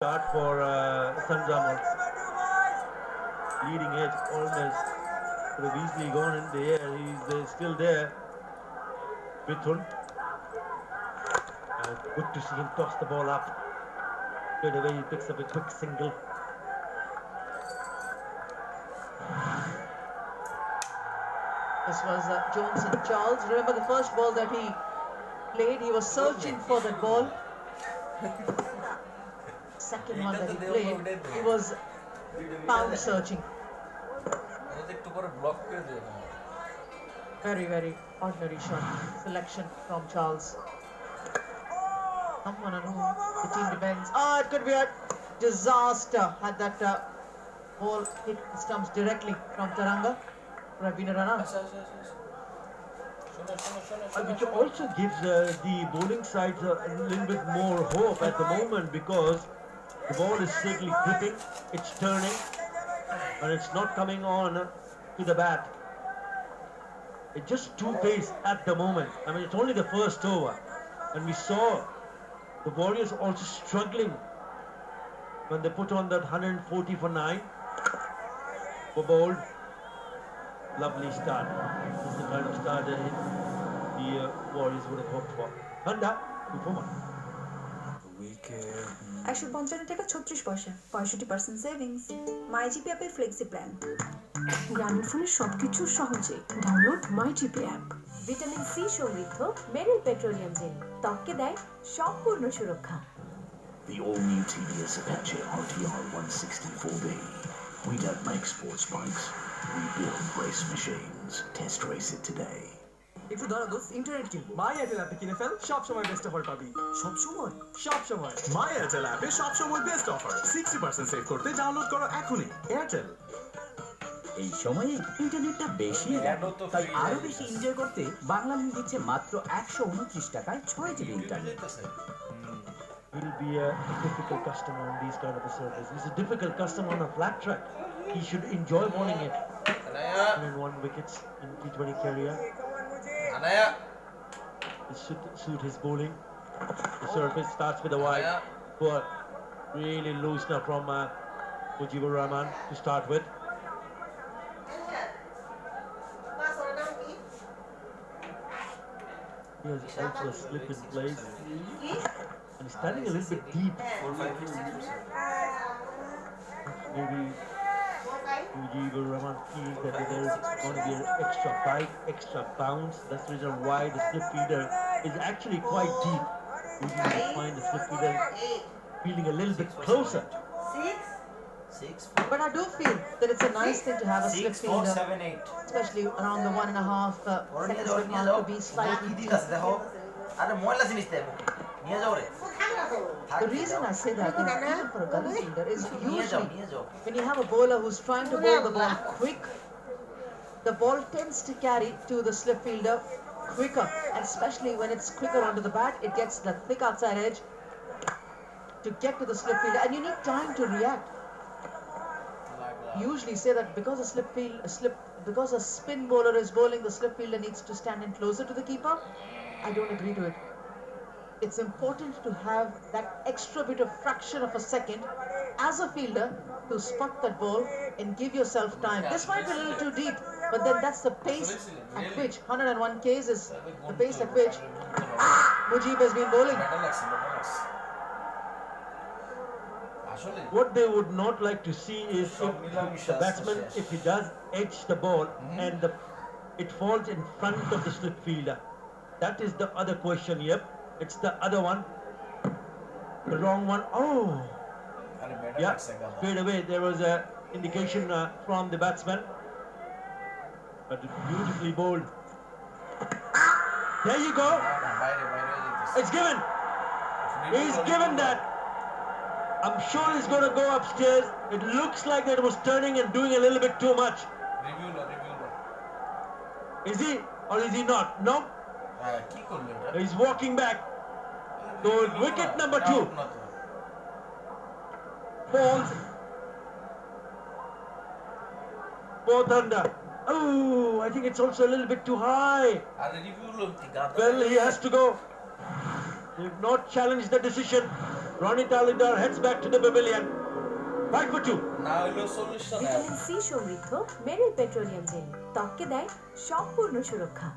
start for Sanjamal. Leading edge almost could have easily gone in the air. He's still there. Mithun. Good to see him toss the ball up. Straight away he picks up a quick single. This was Jones and Charles. Remember the first ball that he played, he was searching for that ball. Second one that he played, he was found searching. Very, very ordinary shot selection from Charles. Someone on whom the team depends. Oh, it could be a disaster had that ball hit the stumps directly from Taranga. Would have been a run-out. Which also gives the bowling sides a little bit more hope at the moment, because the ball is slightly gripping, it's turning, and it's not coming on to the bat. It's just two pace at the moment. I mean, it's only the first over, and we saw the Warriors also struggling when they put on that 140 for 9 for bowled. Lovely start. This is the kind of start that the Warriors would have hoped for. Handa, 2-for-1. 155 টাকা 36 পয়সা 65% savings MyGP অ্যাপের flexi plan Grameen ফোনের সবকিছু সহজে download MyGP app vitamin C সমৃদ্ধ Meril petroleum jail ত্বককে দেয় সম্পূর্ণ সুরক্ষা The all-new TVS Apache RTR 164B. We don't make sports bikes. We build race machines. Test race it today. একটু ধরো দোস্ত ইন্টারনেট কিনবো মাই এয়ারটেল অ্যাপে কিনে ফেল সব সময় বেস্ট অফার পাবি সব সময় মাই এয়ারটেল অ্যাপে সব সময় বেস্ট অফার 60% সেভ করতে ডাউনলোড করো এখনই এয়ারটেল এই সময়ে ইন্টারনেটটা বেশি তাই আরো বেশি এনজয় করতে বাংলালিংক দিচ্ছে মাত্র 129 টাকায় 6 GB internet He'll be a difficult customer on these kind of a service. He's a difficult customer on a flat track. He should enjoy bowling it. 101 wickets in T20 career. This should suit his bowling. The surface starts with a wide, but really loosener from Mujibur Rahman to start with. He has also a slip in place. And he's standing a little bit deep. Maybe Mujibur Rahman feels that there is going to be an extra bite, extra bounce. That's the reason why the slip feeder is actually quite deep. Usually you find the slip feeder feeling a little bit closer. But I do feel that it's a nice thing to have a slip fielder, especially around the 1.5 second slip mark to be slightly deep. The reason I say that is even for a gully fielder is usually when you have a bowler who's trying to bowl the ball quick, the ball tends to carry to the slip fielder quicker, and especially when it's quicker onto the bat, it gets the thick outside edge to get to the slip fielder, and you need time to react. Usually say that because a spin bowler is bowling, the slip fielder needs to stand in closer to the keeper. I don't agree to it. It's important to have that extra bit of fraction of a second as a fielder to spot that ball and give yourself time. This might be a little too deep, but then that's the pace at which 101 Ks is the pace at which Mujib has been bowling. What they would not like to see is if the batsman, if he does edge the ball and it falls in front of the slip fielder. That is the other question. Yep, it's the other one. The wrong one. Oh, yeah. Straight away there was a indication from the batsman. But beautifully bowled. There you go. It's given. He's given that. I'm sure he's going to go upstairs. It looks like that it was turning and doing a little bit too much. Is he or is he not? No. He's walking back. So wicket number 2 falls. Fourth under. Oh, I think it's also a little bit too high. Well, he has to go. They've not challenged the decision. Ronnie Talidar heads back to the pavilion. 5 for 2. না হইলো 40 run vitamin C সমৃদ্ধ Meril petroleum jail ত্বককে দেয় সম্পূর্ণ সুরক্ষা।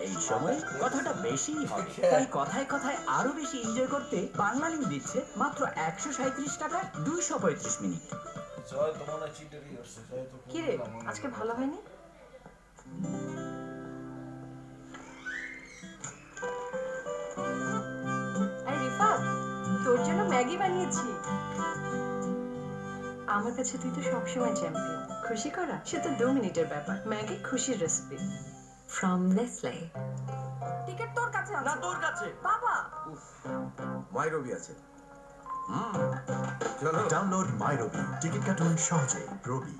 এই সময় কথাটা বেশিই হয়, তাই কথায় কথায় আরো বেশি এনজয় করতে বাংলা লিঙ্ক দিচ্ছে মাত্র 137 টাকায় 235 মিনিট। জয় তো মনে চিটারি করছে জয় তো কি রে আজকে ভালো হয়নি? আরে রিফাত, তোর জন্য ম্যাগি বানিয়েছি। আমার কাছে তুই তো সবসময় চ্যাম্পিয়ন। খুশি করা সে তো 2 মিনিটের ব্যাপার। ম্যাগি খুশির রেসিপি ফ্রম নেসলে। টিকিট তোর কাছে আছে না তোর কাছে। বাবা। মাইরবি আছে। চলো ডাউনলোড মাইরবি, টিকিট কাটুন সহজে। রবি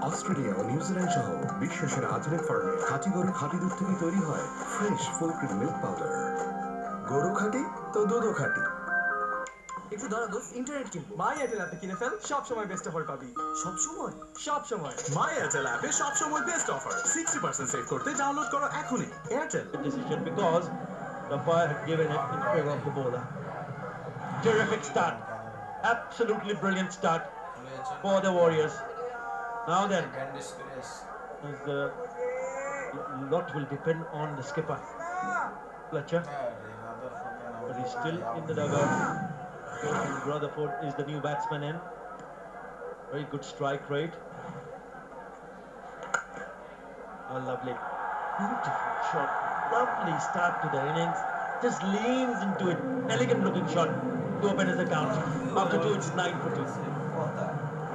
অস্ট্রেলিয়া ও নিউজিল্যান্ড সহ বিশ্বের সেরা আধুনিক ফার্মে খাঁটি গরুর খাঁটি দুধ থেকে তৈরি হয় fresh full cream milk powder. গরু খাঁটি তো দুধও খাঁটি। একটু দাঁড়া দোস্ত, ইন্টারনেট কিনবো। মাই এয়ারটেল অ্যাপে কিনে ফেল, সব সময় বেস্ট অফার পাবি। সব সময়? সব সময়। মাই এয়ারটেল অ্যাপে সব সময় বেস্ট অফার। 60% সেভ করতে ডাউনলোড করো এখনই। Airtel. Decision because the umpire had given it in favor of the bowler. Terrific start. Absolutely brilliant start for the Warriors. Now then, গ্যান্ডিস পেরেস as lot will depend on the skipper, Fletcher, but he's still in the dugout. Rutherford is the new batsman in. Very good strike rate. Oh, lovely. Beautiful shot. Lovely start to the innings. Just leans into it. Elegant looking shot to open his account. After 2, it's 9 for 2. কথা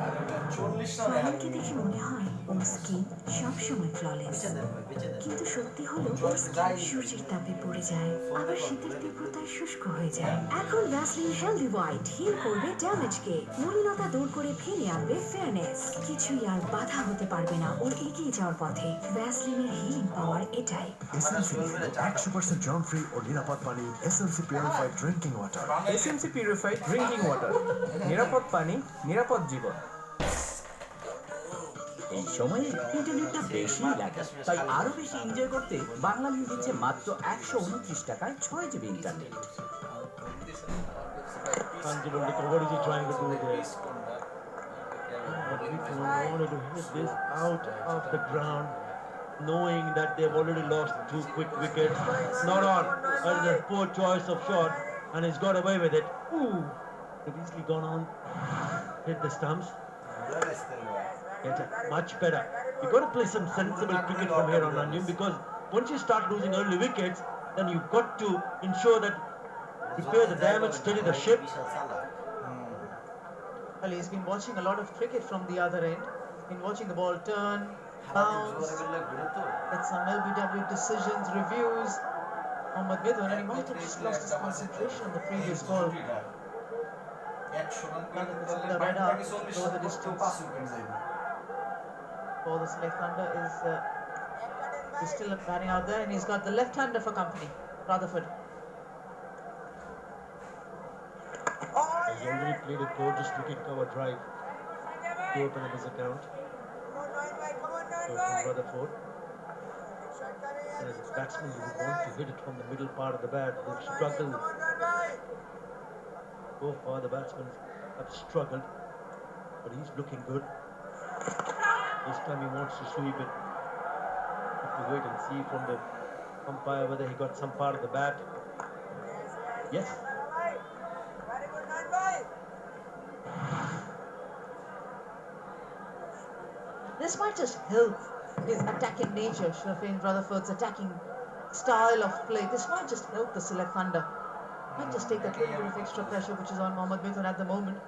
আর এটা 40 run ফাহিমকে দেখে মনে হয় ওর skin সবসময় flawless, কিন্তু সত্যি হলো ওর skin সূর্যের তাপে পড়ে যায়, আবার শীতের তীব্রতায় শুষ্ক হয়ে যায়। এখন ভ্যাসলিন হেলদি হোয়াইট হিল করবে ড্যামেজকে, মলিনতা দূর করে ফিরিয়ে আনবে ফেয়ারনেস। কিছুই আর বাধা হতে পারবে না ওর এগিয়ে যাওয়ার পথে। ভ্যাসলিনের হিলিং পাওয়ার এটাই। এসএমসি 100% জার্ম ফ্রি ও নিরাপদ পানি। SMC purified drinking water. SMC purified drinking water, নিরাপদ পানি, নিরাপদ জীবন। এই সময়ে ইন্টারনেটটা বেশি লাগে, তাই আরো বেশি এনজয় করতে বাংলা লিঙ্ক দিচ্ছে মাত্র 129 টাকায় 6 GB internet. Sanjay Mundikar, what is he trying to do there? But Vikram wanted to hit this out of the ground, knowing that they've already lost 2 quick wickets. Not on. That is a poor choice of shot, and he's got away with it. Ooh, they've easily gone on, hit the stumps. Get it. Much better. You've got to play some sensible cricket from here on, Anjum, because once you start losing early wickets, then you've got to ensure that repair the damage, steady the ship. Well, he's been watching a lot of cricket from the other end. He's been watching the ball turn, bounce, get some LBW decisions, reviews. Mohammad Mithun, and he might have just lost his concentration on the previous ball. 100 run Now that করতে the red out, 40 over the run distance. 5 wicket যাবে For the Sylhet Thunder is still batting out there, and he's got the left-hander for company, Rutherford. He's already played a gorgeous looking cover drive to open up his account. So from Rutherford. And as a batsman, you would want to hit it from the middle part of the bat. They've struggled. So far, the batsmen have struggled, but he's looking good. This time he wants to sweep it. Have to wait and see from the umpire whether he got some part of the bat. Yes. This might just help his attacking nature, Shafin Rutherford's attacking style of play. This might just help the Sylhet Thunder. Might just take that little bit of extra pressure which is on Mohammad Mithun at the moment.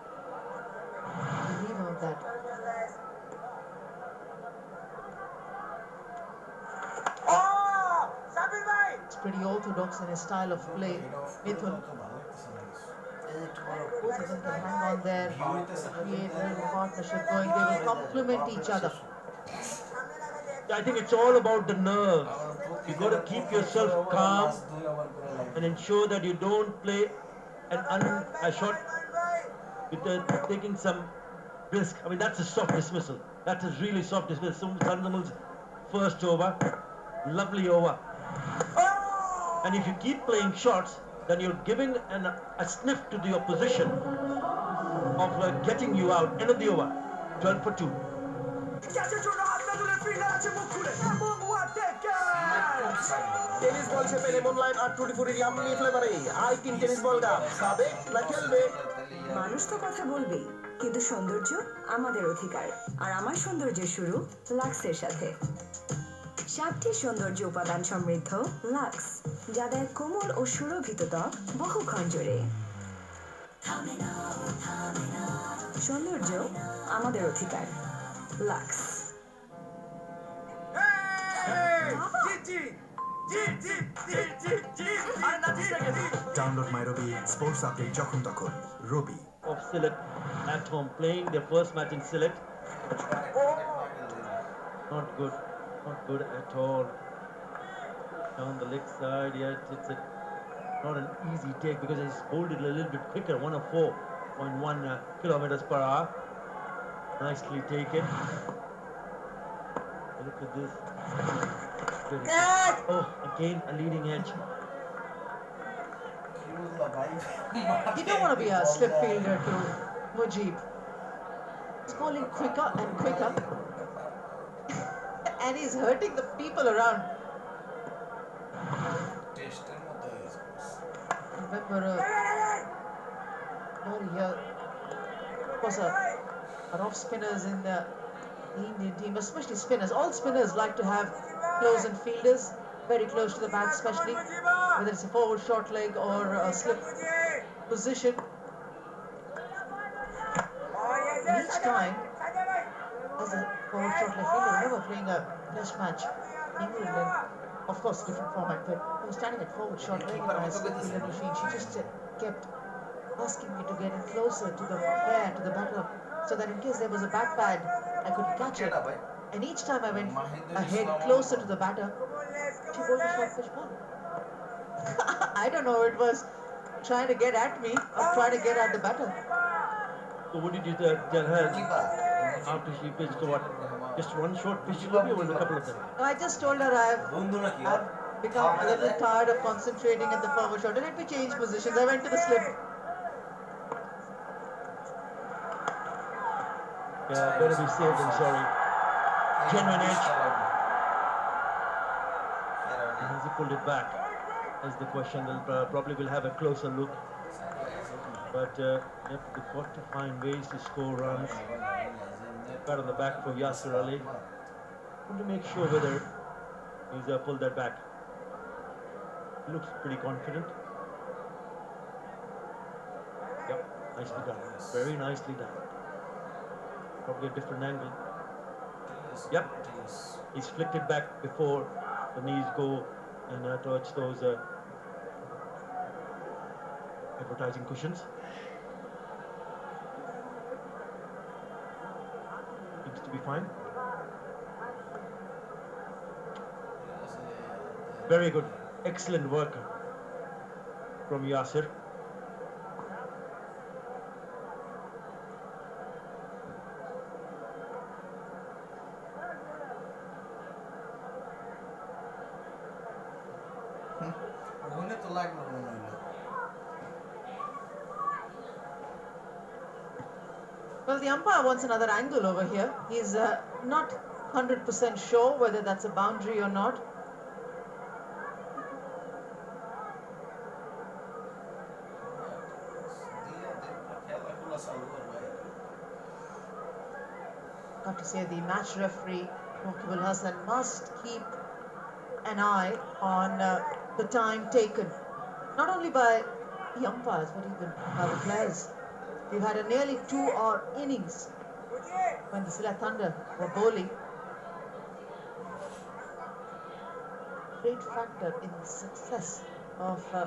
Relieve him of that. It's pretty orthodox in his style of play. Mithun, both of them can hang on there, create a little partnership going. They will complement each other. I think it's all about the nerves. You've got to keep yourself calm and ensure that you don't play a shot with taking some risk. I mean, that's a soft dismissal. That's a really soft dismissal. Sundamal's first over, lovely over. And if you keep playing shots, then you're giving a sniff to the opposition of getting you out. End of the over. 12 for 2. Tennis ball সে পেলে মনলাইন আর 24 এর yummy ফ্লেভারে আইকিন tennis বলটা খাবে না খেলবে মানুষ তো কথা বলবেই, কিন্তু সৌন্দর্য আমাদের অধিকার। আর আমার সৌন্দর্যের শুরু লাক্সের সাথে। 7টি সৌন্দর্য উপাদান সমৃদ্ধ লাক্স, যা দেয় কোমল ও সুরভিত ত্বক বহুক্ষণ জুড়ে। সৌন্দর্য আমাদের অধিকার, লাক্স। ডাউনলোড মাই রবি স্পোর্টস আপডেট যখন তখন রবি। Of Sylhet at home, playing their first match in Sylhet. Not good. Not good at all. Down the leg side, yeah, it's not an easy take because he's bowled it a little bit quicker. 104.1 kilometers per hour. Nicely taken. Look at this. Oh, again a leading edge. You don't want to be a slip fielder to Mujib. He's bowling quicker and quicker. And he's hurting the people around. Remember, here was an off spinners in the Indian team, especially spinners. All spinners like to have close-in fielders, very close to the bat, especially whether it's a forward short leg or a slip position. And each time, as a forward short leg fielder, whenever playing a test match, England, and of course different format, but I was standing at forward short leg and my slip fielder machine, she just kept asking me to get in closer to the pair, to the batter, so that in case there was a back pad, I could catch it. And each time I went ahead closer to the batter, she bowled a short pitch ball. I don't know, it was trying to get at me or trying to get at the batter. So what did you tell her after she pitched? What? Just one short pitch or a couple of them? No, I just told her I've become a little tired of concentrating at the forward shot. Let me change positions. I went to the slip. Yeah, better be safe than sorry. Genuine edge. And has he pulled it back? Is the question. They'll probably will have a closer look. But they've got to find ways to score runs. Cut on the back for Yasir Ali. Want to make sure whether he's pulled that back. He looks pretty confident. Yep, nicely done. Very nicely done. Probably a different angle. Yep, he's flicked it back before the knees go and touch those advertising cushions. Seems to be fine. Very good, excellent work from Yasir. Well, the umpire wants another angle over here. He's not 100% sure whether that's a boundary or not. Got to say, the match referee, Raqib Hassan, must keep an eye on the time taken, not only by the umpires but even by the players. We've had a nearly 2-hour innings when the Sylhet Thunder were bowling. Great factor in the success of the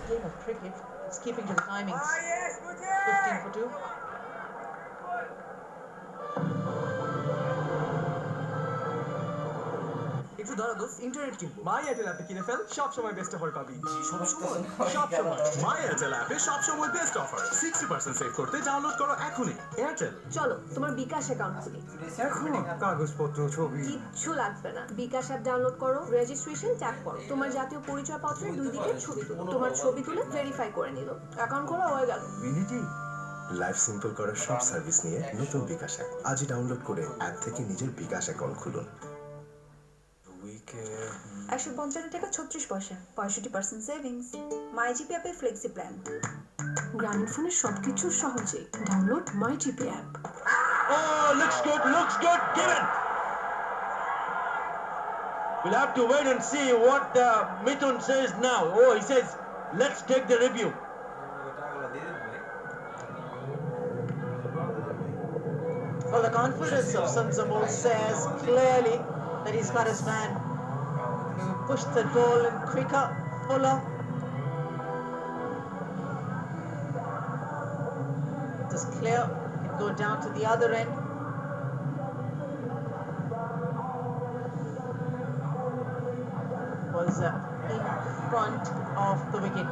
game of cricket is keeping to the timings. 15 for 2. একটু দাঁড়া দোস্ত, internet কিনবো। মাই Airtel অ্যাপে কিনে fail, সব সময় best offer পাবি। সব সময়। মাই এয়ারটেল অ্যাপে সব সময় বেস্ট অফার। 60% সেভ করতে ডাউনলোড করো এখনই। এয়ারটেল। চলো তোমার বিকাশ অ্যাকাউন্ট খুলি। এখন কাগজপত্র, ছবি। কিচ্ছু লাগবে না, বিকাশ অ্যাপ ডাউনলোড করো, রেজিস্ট্রেশন ট্যাগ করো, তোমার জাতীয় পরিচয়পত্রের 2 দিকের ছবি তুলো, তোমার ছবি তুলে ভেরিফাই করে নিল, অ্যাকাউন্ট খোলা হয়ে গেল। মিনিটেই। লাইফ সিম্পল করার সব সার্ভিস নিয়ে নতুন বিকাশ অ্যাপ আজই ডাউনলোড করে অ্যাপ থেকে নিজের বিকাশ অ্যাকাউন্ট খুলুন। 155 টাকা 36 পয়সা, 65% সেভিংস। মাই জিপি অ্যাপে ফ্লেক্সি প্ল্যান। গ্রামীণ ফোনের সবকিছু সহজে download my GP app. Oh, looks good, given. We'll have to wait and see what Mithun says now. Oh, he says, let's take the review. Well, the confidence of Sunzamol says clearly that he's got his man. He will push the ball in quicker, fuller. It is clear. It can go down to the other end. Was in front of the wicket.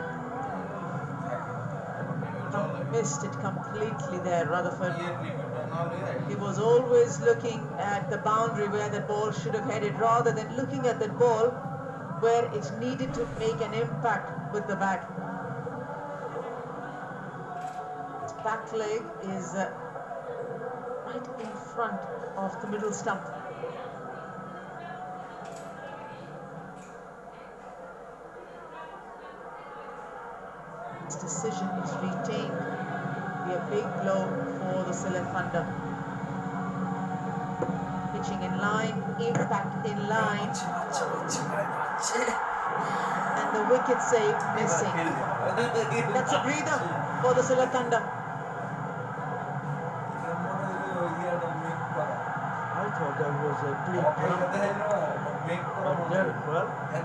Missed it completely there, Rutherford. He was always looking at the boundary where the ball should have headed rather than looking at the ball where it needed to make an impact with the bat. Its back leg is right in front of the middle stump. This decision is retained. Be a big blow for the Sylhet Thunder. Pitching in line, impact in line, and the wicket save missing. That's a breather for the Sylhet Thunder. I thought that was a clean plump. But there, well, and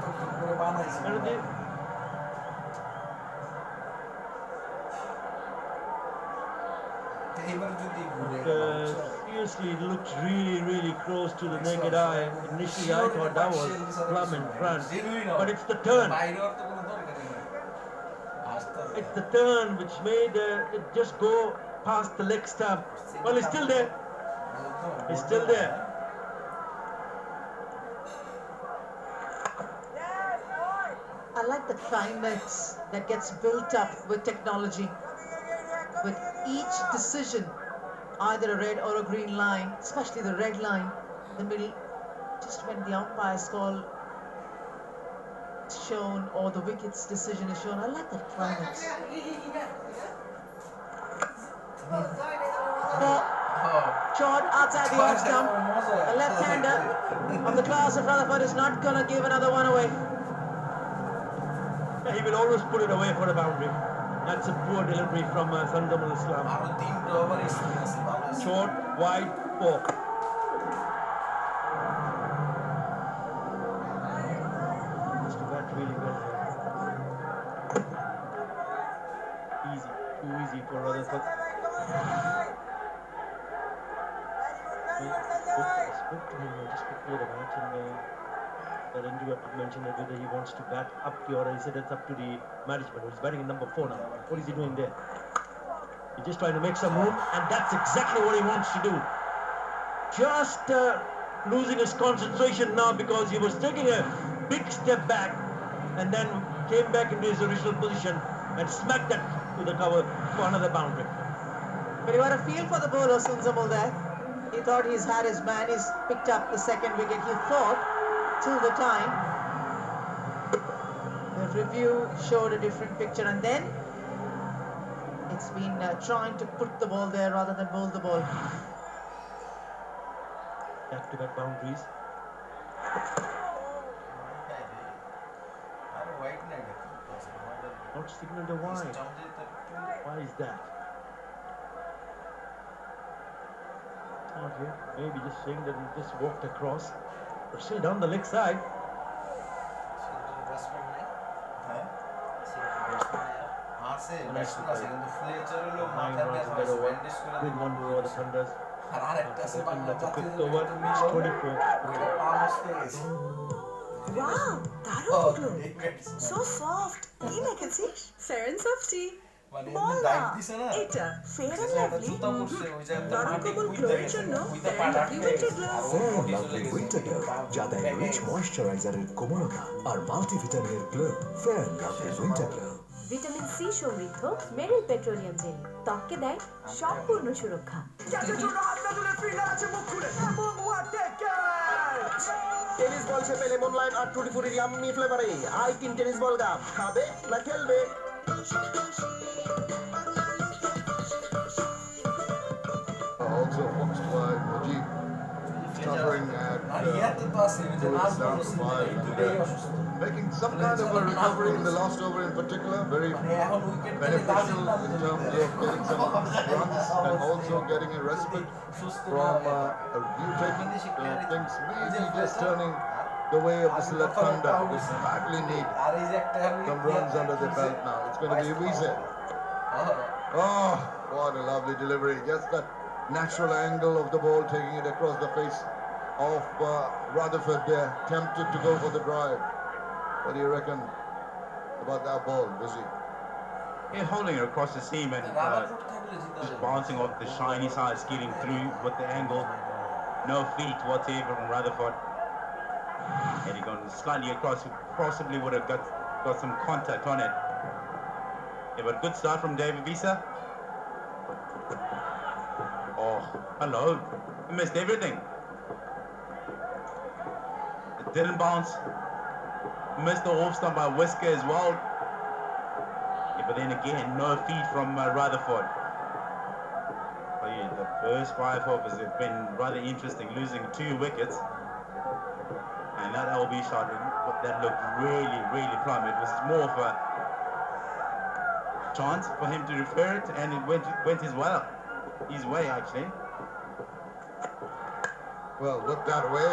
seriously, it looks really close to the naked eye. Initially, I thought that was plumb in front, but it's the turn. It's the turn which made it just go past the leg stump. Well, it's still there. It's still there. I like the climax that gets built up with technology. With each decision, either a red or a green line, especially the red line, the middle, just when the umpire's call is shown or the wicket's decision is shown. I like that climax. Short outside the off stump. A left-hander of the class of Rutherford is not going to give another one away. He will always put it away for a boundary. That's a poor delivery from Sandamul Islam. Short, wide, fork. Must have got really well there. Easy, too easy for Rutherford. I spoke to him just before the match and that interview I mentioned that whether he wants to bat up the order. He said it's up to the management. He's batting in number 4 now. What is he doing there? He's just trying to make some room, and that's exactly what he wants to do. Just losing his concentration now because he was taking a big step back and then came back into his original position and smacked that to the cover for another boundary. But you had a feel for the bowler, Sunzamul there. He thought he's had his man. He's picked up the second wicket. He thought till the time the review showed a different picture, and then it's been trying to put the ball there rather than bowl the ball. Back-to-back boundaries. Not signaled a wide. Why is that? Not here. Maybe just saying that he just walked across. But still down the leg side. Good one for the Thunders. আর আরেকটা আছে Bangla That's a জাতীয় fifth দলের over, একটা it's মিলন। 24. ওইটা পা মস্তে গেছে। Wow দারুণ উঠলো এই batsman। সো সফট কি মেখেছিস ফেয়ার এন্ড সফটি মানে বল এমনি না ডাইভ দিছে না। এটা ফেয়ার সে এন্ড যে একটা লাভলি জুতা পরছে, ওই যে একটা নরম মাটি কোমল খুইতে গ্লোয়ের গেছে, জন্য খুইতে ফেয়ার পা এন্ড আটকে লাভলি উইন্টার গেছে। গ্লো আর ও ফেয়ার নোটিশ লাভলি হয়ে গেছে। উইন্টার গ্লো যা দেয় ভেঙে রিচ গেছে। ময়েশ্চারাইজারের কোমলতা আর মাল্টিভিটামিনের glow. Fair lovely winter glow. Vitamin C সমৃদ্ধ মেরিল পেট্রোলিয়াম জেলি ত্বককে দেয় সম্পূর্ণ সুরক্ষা টেনিস বল সে পেলে মন লাইভ আর টুটি ফুটি ইয়াম্মি ফ্লেভারে আই তিন টেনিস বল গাম খাবে না খেলবে Also foxed by Mujib, stuttering at আর ইয়াতে তো আছে ওই যে goes Nazmul down to Hossain, five এই and দুটোই অসুস্থ। making some kind of a recovery in the last over in particular, very মানে এখন উইকেট পেলে beneficial গাজীর নাম in ধরে terms দেয়। of getting some runs and also getting a respite সুস্থ from না a view taking. বিদেশি player Things এই maybe যে just Faisal, turning the way of the আমি Sylhet কথা Thunder. বলতে They হবে। badly need আর এই যে একটা some runs under their belt now. It's going to be Wiese. Oh, what a lovely delivery. Just that natural angle of the ball, taking it across the face of Rutherford there. Tempted to go for the drive. What do you reckon about that ball, Busy? Yeah, holding it across the seam and রাবারফুট থাকলে জিতা just যায়। bouncing off the shiny side, skating through with the angle. No feet whatsoever from Rutherford. And he gone slightly across, possibly would have got some contact on it. Yeah, but good start from David Visa. Oh, hello. He missed everything. It didn't bounce. Missed the off stump by Whisker as well. Yeah, but then again, no feet from Rutherford. Oh yeah, the first 5 overs have been rather interesting, losing 2 wickets. And that LB shot, that looked really, really plumb. It was more of a chance for him to refer it, and it went his way actually. Well, looked that way.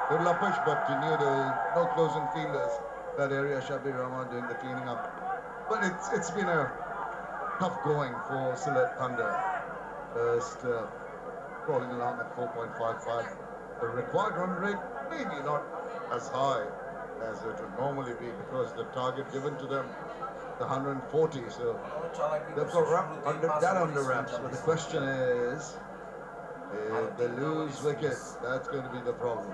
Good push, but he knew there were no closing fielders. That area, Shabir Rahman doing the cleaning up. But it's been a tough going for Sylhet Thunder. First crawling along at 4.55. The required run rate maybe not as high as it would normally be because the target given to them, the 140. So they've got that under wraps. But the question is, if they lose wicket, that's going to be the problem.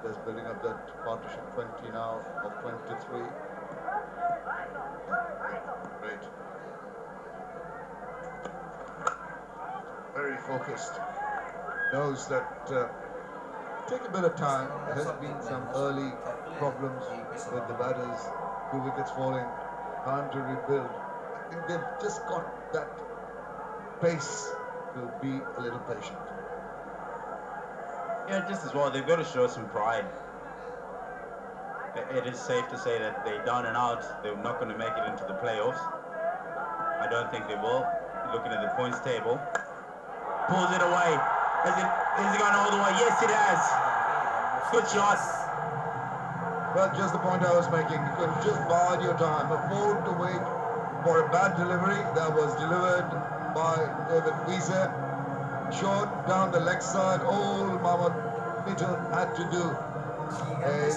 Just building up that partition 20 now of 23. Great. Very focused. Knows that take a bit of time. There has been some early problems with the batters. 2 wickets falling. Time to rebuild. I think they've just got that pace to be a little patient. Yeah, just as well, they've got to show some pride. It is safe to say that they're down and out. They're not going to make it into the playoffs. I don't think they will. Looking at the points table. Pulls it away. Has it gone all the way? Yes, it has. Good shot. Well, just the point I was making. You could just bide your time. Afford to wait for a bad delivery that was delivered by David Wiese. Short down the leg side. All Mohammad Mitchell had to do is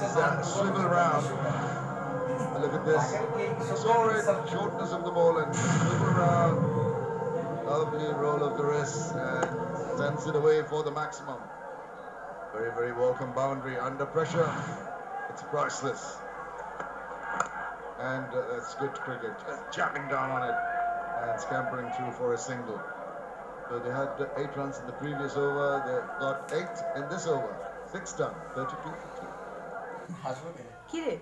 swivel round. Look at this. Saw it. Shortness of the ball and swivel round. Lovely roll of the wrist and sends it away for the maximum. Very, very welcome boundary. Under pressure, it's priceless. And that's good cricket. Just jamming down on it and scampering through for a single. So they had 8 runs in the previous over. They got 8 in this over. 6 done. 32 for 2. কিরে